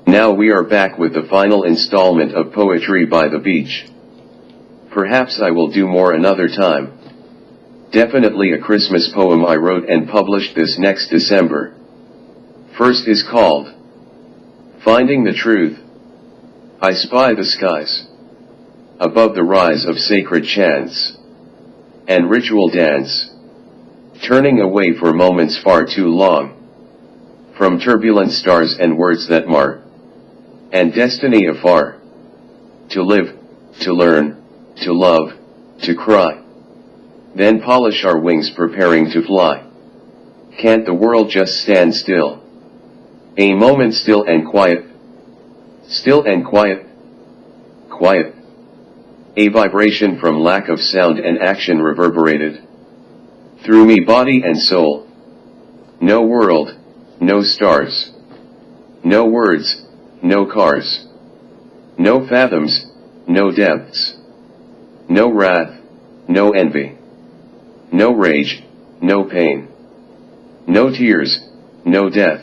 Now we are back with the final installment of Poetry by the Beach. Perhaps I will do more another time. Definitely a Christmas poem I wrote and published this next December. First is called Finding the Truth. I spy the skies above the rise of sacred chants and ritual dance, turning away for moments far too long from turbulent stars and words that mar and destiny afar. To live, to learn, to love, to cry, then polish our wings preparing to fly. Can't the world just stand still? A moment still and quiet. Still and quiet. Quiet. A vibration from lack of sound and action reverberated through me, body and soul. No world, no stars. No words, no cars. No fathoms, no depths. No wrath, no envy. No rage, no pain. No tears, no death.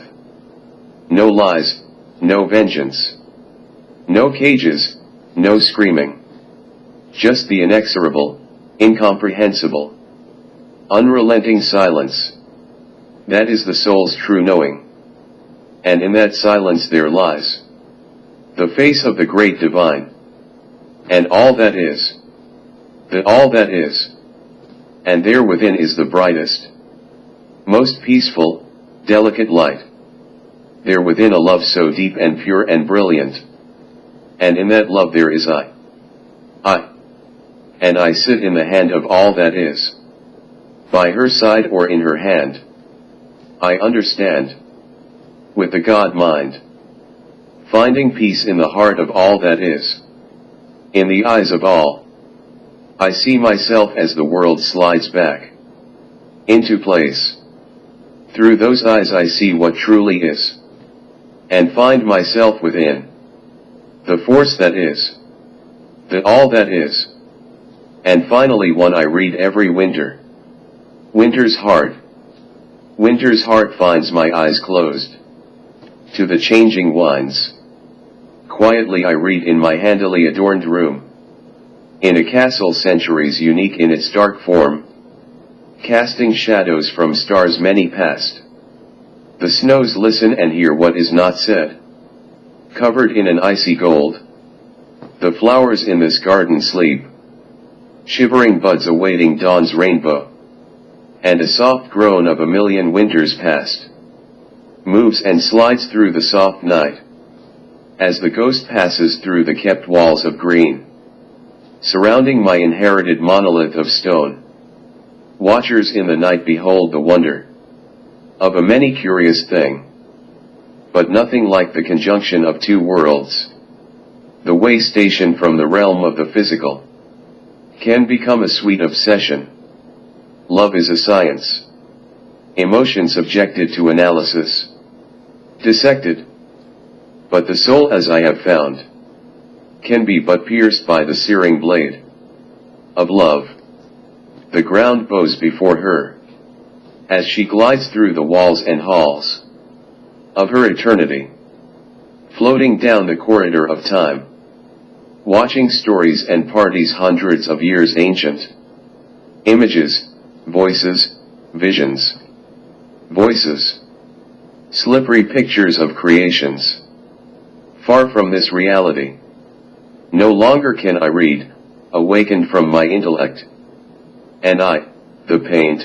No lies, no vengeance. No cages, no screaming. Just the inexorable, incomprehensible, unrelenting silence. That is the soul's true knowing. And in that silence there lies the face of the great divine. And all that is. That all that is. And there within is the brightest, most peaceful, delicate light. There within a love so deep and pure and brilliant. And in that love there is I. And I sit in the hand of all that is. By her side or in her hand. I understand. With the God mind. Finding peace in the heart of all that is. In the eyes of all. I see myself as the world slides back into place. Through those eyes I see what truly is. And find myself within the force that is. That all that is. And finally one I read every winter. Winter's heart. Winter's heart finds my eyes closed to the changing winds. Quietly I read in my handily adorned room. In a castle centuries unique in its dark form, casting shadows from stars many past. The snows listen and hear what is not said. Covered in an icy gold, the flowers in this garden sleep. Shivering buds awaiting dawn's rainbow. And a soft groan of a million winters past moves and slides through the soft night. As the ghost passes through the kept walls of green. Surrounding my inherited monolith of stone. Watchers in the night behold the wonder of a many curious thing. But nothing like the conjunction of two worlds. The way station from the realm of the physical can become a sweet obsession. Love is a science. Emotion subjected to analysis. Dissected. But the soul, as I have found, can be but pierced by the searing blade of love. The ground bows before her as she glides through the walls and halls of her eternity, floating down the corridor of time, watching stories and parties hundreds of years ancient. Images, voices, visions, voices, slippery pictures of creations. Far from this reality. No longer can I read, awakened from my intellect. And I, the paint,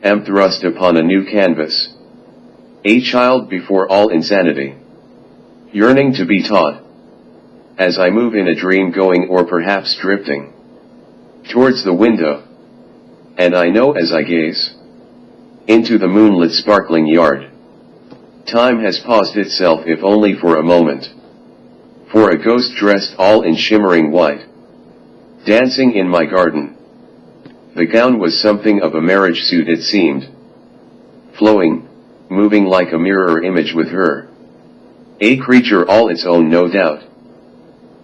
am thrust upon a new canvas. A child before all insanity. Yearning to be taught. As I move in a dream going or perhaps drifting towards the window. And I know as I gaze into the moonlit sparkling yard. Time has paused itself if only for a moment. For a ghost dressed all in shimmering white, dancing in my garden. The gown was something of a marriage suit it seemed. Flowing, moving like a mirror image with her. A creature all its own no doubt.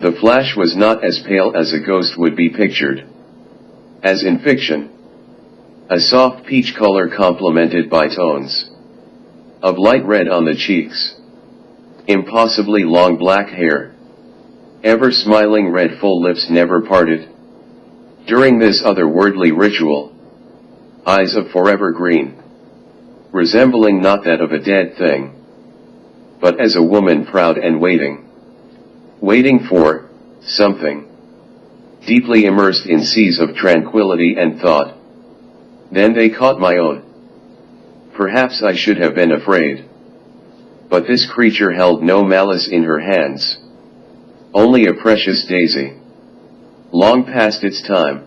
The flash was not as pale as a ghost would be pictured. As in fiction. A soft peach color complemented by tones of light red on the cheeks. impossibly long black hair, ever smiling red full lips never parted. During this otherworldly ritual, eyes of forever green, resembling not that of a dead thing, but as a woman proud and waiting for something, deeply immersed in seas of tranquility and thought. Then they caught my own. Perhaps I should have been afraid. But this creature held no malice in her hands. Only a precious daisy, long past its time.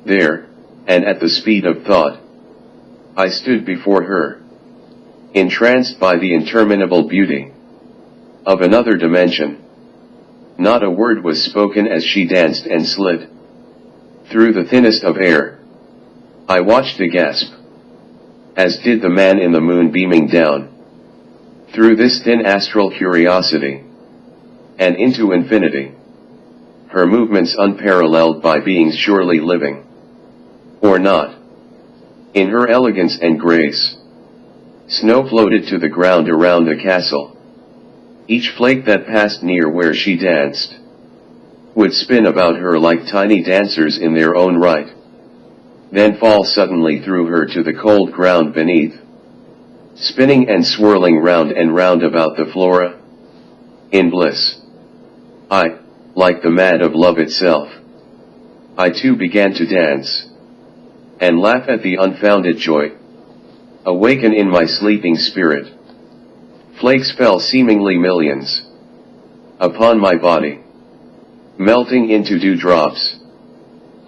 There, and at the speed of thought, I stood before her, entranced by the interminable beauty of another dimension. Not a word was spoken as she danced and slid through the thinnest of air. I watched aghast, as did the man in the moon beaming down through this thin astral curiosity, and into infinity, her movements unparalleled by beings surely living, or not. In her elegance and grace, snow floated to the ground around the castle. Each flake that passed near where she danced would spin about her like tiny dancers in their own right, then fall suddenly through her to the cold ground beneath, spinning and swirling round and round about the flora. In bliss, I, like the mad of love itself, I too began to dance, and laugh at the unfounded joy awaken in my sleeping spirit. Flakes fell seemingly millions upon my body, melting into dewdrops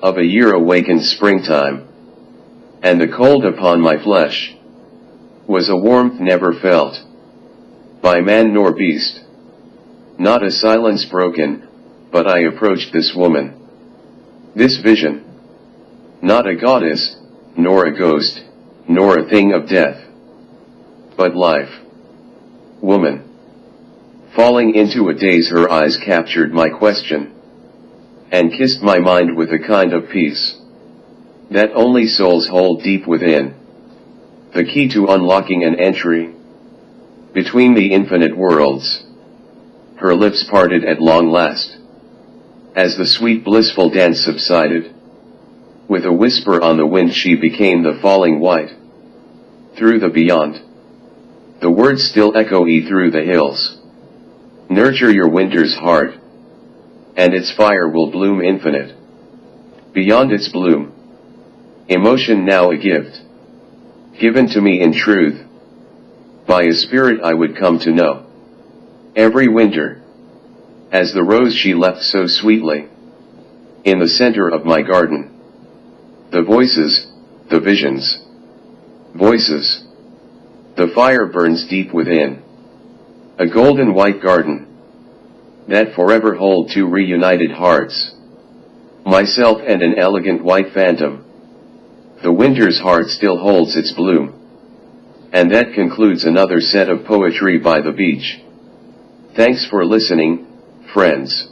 of a year awakened springtime, and the cold upon my flesh was a warmth never felt by man nor beast. Not a silence broken, but I approached this woman, this vision, not a goddess, nor a ghost, nor a thing of death, but life, woman. Falling into a daze, her eyes captured my question, and kissed my mind with a kind of peace that only souls hold deep within, the key to unlocking an entry between the infinite worlds. Her lips parted at long last, as the sweet blissful dance subsided. With a whisper on the wind she became the falling white through the beyond. The words still echo-y through the hills. Nurture your winter's heart, and its fire will bloom infinite. Beyond its bloom, emotion now a gift, given to me in truth, by a spirit I would come to know. Every winter, as the rose she left so sweetly in the center of my garden. The voices, the visions, voices. The fire burns deep within. A golden white garden that forever hold two reunited hearts. Myself and an elegant white phantom. The winter's heart still holds its bloom. And that concludes another set of poetry by the beach. Thanks for listening, friends.